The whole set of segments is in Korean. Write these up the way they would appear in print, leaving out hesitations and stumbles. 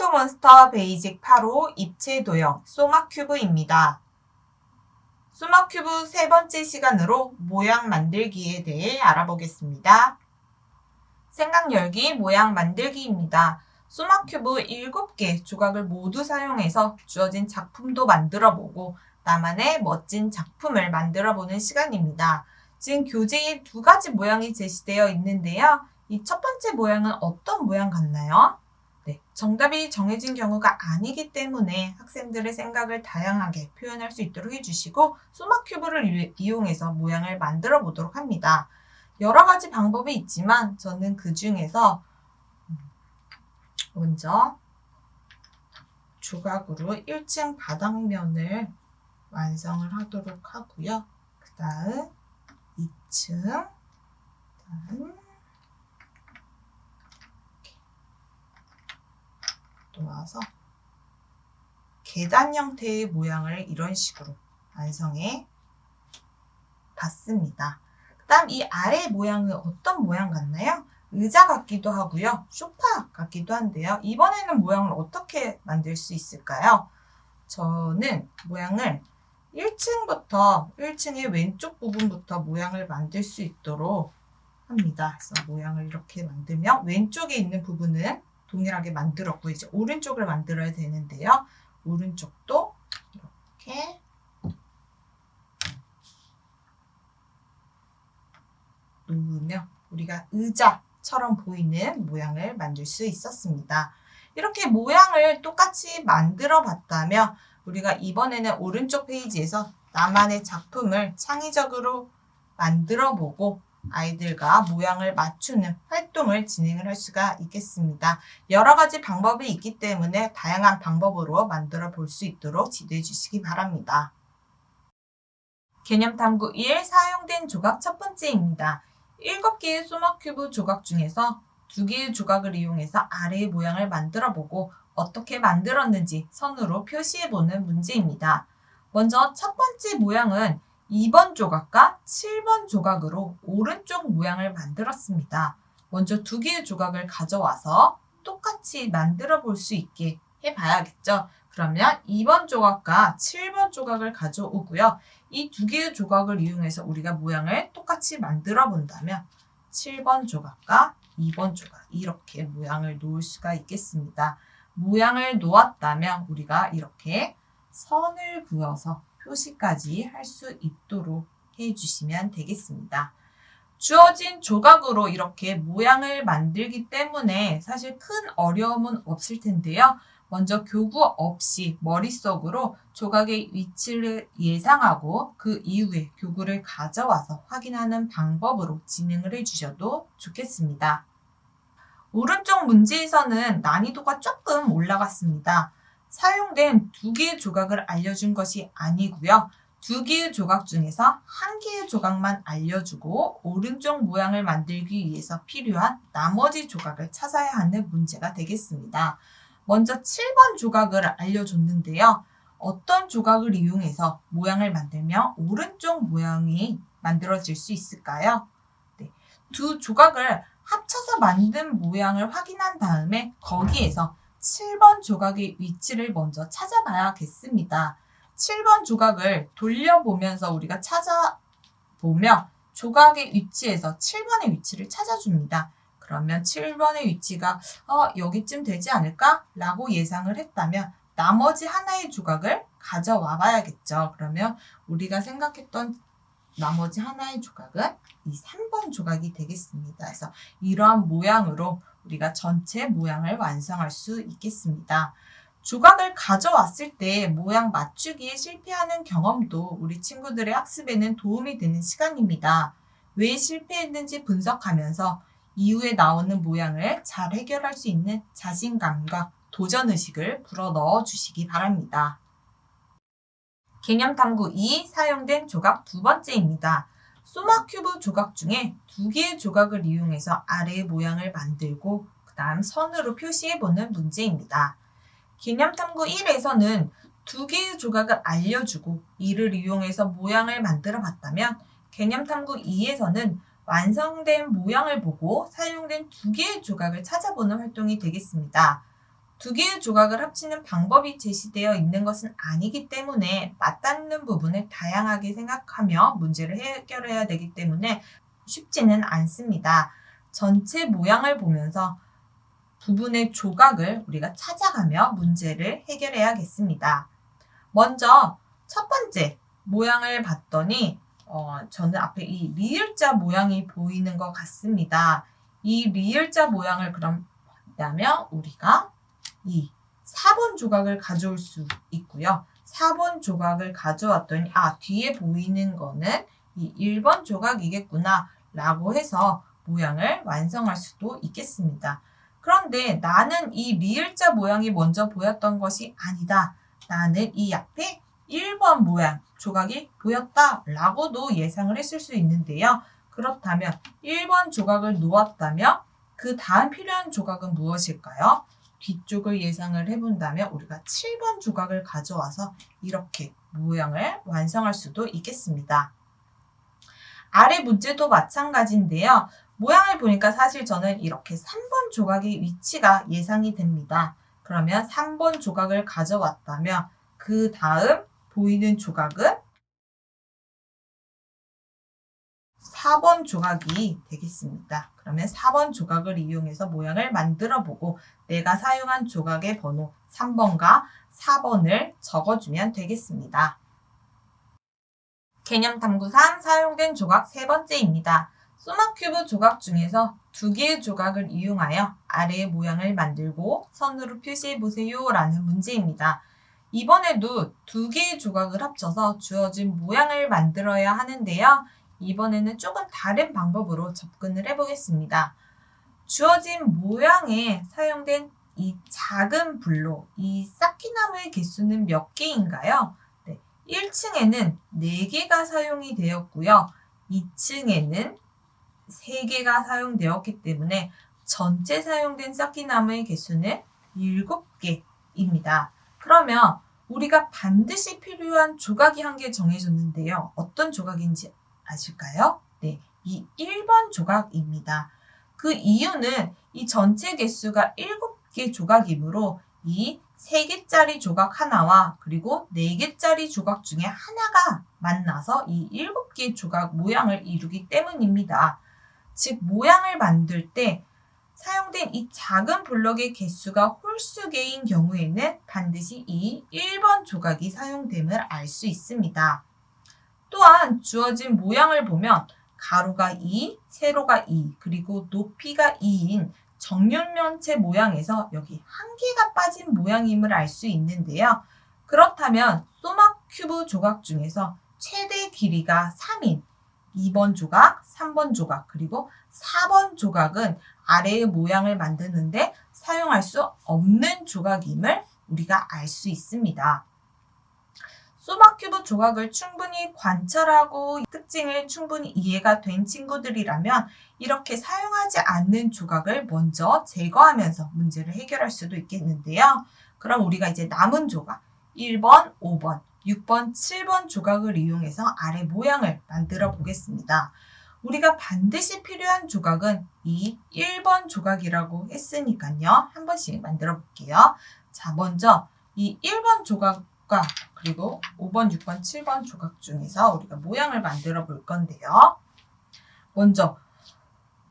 큐브몬스터 베이직 8호 입체 도형 소마큐브입니다. 소마큐브 세 번째 시간으로 모양 만들기에 대해 알아보겠습니다. 생각 열기 모양 만들기입니다. 소마큐브 7개 조각을 모두 사용해서 주어진 작품도 만들어보고 나만의 멋진 작품을 만들어보는 시간입니다. 지금 교재에 두 가지 모양이 제시되어 있는데요. 이 첫 번째 모양은 어떤 모양 같나요? 네, 정답이 정해진 경우가 아니기 때문에 학생들의 생각을 다양하게 표현할 수 있도록 해주시고 소마큐브를 이용해서 모양을 만들어 보도록 합니다. 여러 가지 방법이 있지만 저는 그 중에서 먼저 조각으로 1층 바닥면을 완성을 하도록 하고요. 그 다음 2층, 다음 놓아서 계단 형태의 모양을 이런 식으로 완성해 봤습니다. 그 다음 이 아래 모양은 어떤 모양 같나요? 의자 같기도 하고요. 소파 같기도 한데요. 이번에는 모양을 어떻게 만들 수 있을까요? 저는 모양을 1층의 왼쪽 부분부터 모양을 만들 수 있도록 합니다. 그래서 모양을 이렇게 만들면 왼쪽에 있는 부분은 동일하게 만들었고 이제 오른쪽을 만들어야 되는데요. 오른쪽도 이렇게 누르면 우리가 의자처럼 보이는 모양을 만들 수 있었습니다. 이렇게 모양을 똑같이 만들어 봤다면 우리가 이번에는 오른쪽 페이지에서 나만의 작품을 창의적으로 만들어 보고 아이들과 모양을 맞추는 활동을 진행을 할 수가 있겠습니다. 여러 가지 방법이 있기 때문에 다양한 방법으로 만들어 볼 수 있도록 지도해 주시기 바랍니다. 개념탐구 1 사용된 조각 첫 번째입니다. 7개의 소마큐브 조각 중에서 2개의 조각을 이용해서 아래의 모양을 만들어 보고 어떻게 만들었는지 선으로 표시해 보는 문제입니다. 먼저 첫 번째 모양은 2번 조각과 7번 조각으로 오른쪽 모양을 만들었습니다. 먼저 2개의 조각을 가져와서 똑같이 만들어 볼 수 있게 해봐야겠죠. 그러면 2번 조각과 7번 조각을 가져오고요. 이 2개의 조각을 이용해서 우리가 모양을 똑같이 만들어 본다면 7번 조각과 2번 조각 이렇게 모양을 놓을 수가 있겠습니다. 모양을 놓았다면 우리가 이렇게 선을 그어서 표시까지 할 수 있도록 해주시면 되겠습니다. 주어진 조각으로 이렇게 모양을 만들기 때문에 사실 큰 어려움은 없을 텐데요. 먼저 교구 없이 머릿속으로 조각의 위치를 예상하고 그 이후에 교구를 가져와서 확인하는 방법으로 진행을 해주셔도 좋겠습니다. 오른쪽 문제에서는 난이도가 조금 올라갔습니다. 사용된 2개의 조각을 알려준 것이 아니고요. 2개의 조각 중에서 1개의 조각만 알려주고 오른쪽 모양을 만들기 위해서 필요한 나머지 조각을 찾아야 하는 문제가 되겠습니다. 먼저 7번 조각을 알려줬는데요. 어떤 조각을 이용해서 모양을 만들면 오른쪽 모양이 만들어질 수 있을까요? 네, 두 조각을 합쳐서 만든 모양을 확인한 다음에 거기에서 7번 조각의 위치를 먼저 찾아봐야겠습니다. 7번 조각을 돌려보면서 우리가 찾아보며 조각의 위치에서 7번의 위치를 찾아줍니다. 그러면 7번의 위치가 여기쯤 되지 않을까? 라고 예상을 했다면 나머지 하나의 조각을 가져와 봐야겠죠. 그러면 우리가 생각했던 나머지 하나의 조각은 이 3번 조각이 되겠습니다. 그래서 이러한 모양으로 우리가 전체 모양을 완성할 수 있겠습니다. 조각을 가져왔을 때 모양 맞추기에 실패하는 경험도 우리 친구들의 학습에는 도움이 되는 시간입니다. 왜 실패했는지 분석하면서 이후에 나오는 모양을 잘 해결할 수 있는 자신감과 도전의식을 불어넣어 주시기 바랍니다. 개념탐구 2 사용된 조각 두 번째입니다. 소마큐브 조각 중에 2개의 조각을 이용해서 아래의 모양을 만들고 그 다음 선으로 표시해보는 문제입니다. 개념탐구 1에서는 2개의 조각을 알려주고 이를 이용해서 모양을 만들어 봤다면 개념탐구 2에서는 완성된 모양을 보고 사용된 2개의 조각을 찾아보는 활동이 되겠습니다. 두 개의 조각을 합치는 방법이 제시되어 있는 것은 아니기 때문에 맞닿는 부분을 다양하게 생각하며 문제를 해결해야 되기 때문에 쉽지는 않습니다. 전체 모양을 보면서 부분의 조각을 우리가 찾아가며 문제를 해결해야겠습니다. 먼저 첫 번째 모양을 봤더니 저는 앞에 이 리을자 모양이 보이는 것 같습니다. 이 리을자 모양을 그럼 본다면 우리가 이 4번 조각을 가져올 수 있고요. 4번 조각을 가져왔더니 뒤에 보이는 거는 이 1번 조각이겠구나 라고 해서 모양을 완성할 수도 있겠습니다. 그런데 나는 이 리을자 모양이 먼저 보였던 것이 아니다. 나는 이 앞에 1번 모양 조각이 보였다 라고도 예상을 했을 수 있는데요. 그렇다면 1번 조각을 놓았다면 그 다음 필요한 조각은 무엇일까요? 뒤쪽을 예상을 해본다면 우리가 7번 조각을 가져와서 이렇게 모양을 완성할 수도 있겠습니다. 아래 문제도 마찬가지인데요. 모양을 보니까 사실 저는 이렇게 3번 조각의 위치가 예상이 됩니다. 그러면 3번 조각을 가져왔다면 그 다음 보이는 조각은 4번 조각이 되겠습니다. 그러면 4번 조각을 이용해서 모양을 만들어 보고 내가 사용한 조각의 번호 3번과 4번을 적어주면 되겠습니다. 개념 탐구 3 사용된 조각 세 번째입니다. 소마큐브 조각 중에서 두 개의 조각을 이용하여 아래의 모양을 만들고 선으로 표시해보세요 라는 문제입니다. 이번에도 두 개의 조각을 합쳐서 주어진 모양을 만들어야 하는데요. 이번에는 조금 다른 방법으로 접근을 해보겠습니다. 주어진 모양에 사용된 이 작은 블록, 이 쌓기나무의 개수는 몇 개인가요? 1층에는 4개가 사용이 되었고요. 2층에는 3개가 사용되었기 때문에 전체 사용된 쌓기나무의 개수는 7개입니다. 그러면 우리가 반드시 필요한 조각이 한 개 정해졌는데요. 어떤 조각인지 아실까요? 네, 이 1번 조각입니다. 그 이유는 이 전체 개수가 7개 조각이므로 이 3개짜리 조각 하나와 그리고 4개짜리 조각 중에 하나가 만나서 이 7개 조각 모양을 이루기 때문입니다. 즉 모양을 만들 때 사용된 이 작은 블럭의 개수가 홀수개인 경우에는 반드시 이 1번 조각이 사용됨을 알 수 있습니다. 또한 주어진 모양을 보면 가로가 2, 세로가 2, 그리고 높이가 2인 정육면체 모양에서 여기 한 개가 빠진 모양임을 알 수 있는데요. 그렇다면 소마큐브 조각 중에서 최대 길이가 3인 2번 조각, 3번 조각, 그리고 4번 조각은 아래의 모양을 만드는데 사용할 수 없는 조각임을 우리가 알 수 있습니다. 소마큐브 조각을 충분히 관찰하고 특징을 충분히 이해가 된 친구들이라면 이렇게 사용하지 않는 조각을 먼저 제거하면서 문제를 해결할 수도 있겠는데요. 그럼 우리가 이제 남은 조각 1번, 5번, 6번, 7번 조각을 이용해서 아래 모양을 만들어 보겠습니다. 우리가 반드시 필요한 조각은 이 1번 조각이라고 했으니까요. 한 번씩 만들어 볼게요. 자, 먼저 이 1번 조각과 그리고 5번, 6번, 7번 조각 중에서 우리가 모양을 만들어 볼 건데요. 먼저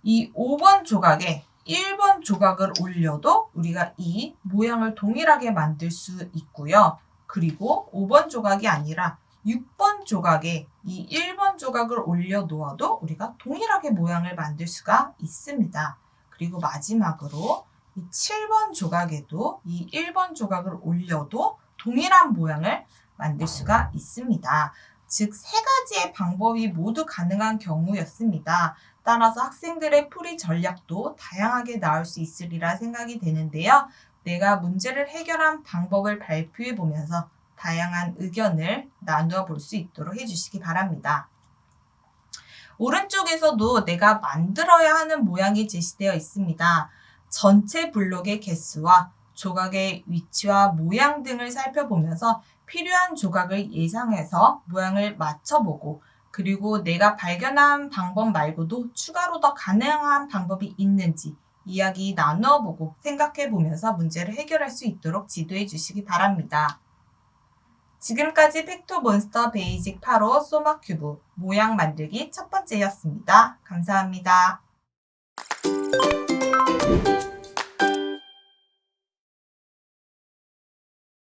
이 5번 조각에 1번 조각을 올려도 우리가 이 모양을 동일하게 만들 수 있고요. 그리고 5번 조각이 아니라 6번 조각에 이 1번 조각을 올려 놓아도 우리가 동일하게 모양을 만들 수가 있습니다. 그리고 마지막으로 이 7번 조각에도 이 1번 조각을 올려도 동일한 모양을 만들 수가 있습니다. 즉, 세 가지의 방법이 모두 가능한 경우였습니다. 따라서 학생들의 풀이 전략도 다양하게 나올 수 있으리라 생각이 되는데요. 내가 문제를 해결한 방법을 발표해 보면서 다양한 의견을 나누어 볼 수 있도록 해주시기 바랍니다. 오른쪽에서도 내가 만들어야 하는 모양이 제시되어 있습니다. 전체 블록의 개수와 조각의 위치와 모양 등을 살펴보면서 필요한 조각을 예상해서 모양을 맞춰보고 그리고 내가 발견한 방법 말고도 추가로 더 가능한 방법이 있는지 이야기 나누어 보고 생각해 보면서 문제를 해결할 수 있도록 지도해 주시기 바랍니다. 지금까지 팩토몬스터 베이직 8호 소마큐브 모양 만들기 첫 번째였습니다. 감사합니다.